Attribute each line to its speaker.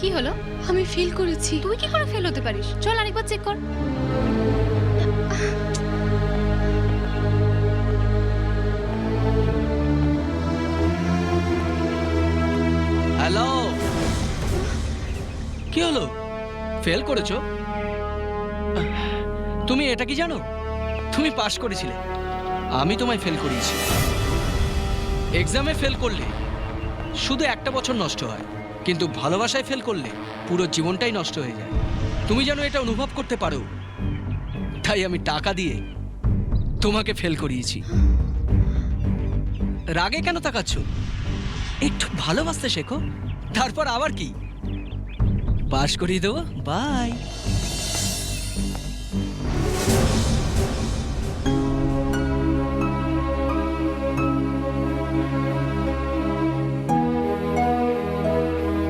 Speaker 1: কি হলো?
Speaker 2: আমি ফেল করেছি।
Speaker 1: তুই কি করে ফেল হতে পারিস? চল আরেকবার চেক কর।
Speaker 3: হ্যালো, কি হলো? ফেল করেছো? তুমি এটা কি জানো? তুমি পাশ করেছিলে, আমি তোমায় ফেল করিয়েছি। এক্সামে ফেল করলে শুধু একটা বছর নষ্ট হয়, কিন্তু ভালোবাসায় ফেল করলে পুরো জীবনটাই নষ্ট হয়ে যায়। তুমি যেন এটা অনুভব করতে পারো, তাই আমি টাকা দিয়ে তোমাকে ফেল করিয়েছি। রাগে কেন তাকাচ্ছ? একটু ভালোবাসতে শেখো, তারপর আবার কি পাশ করিয়ে দেবো। বাই।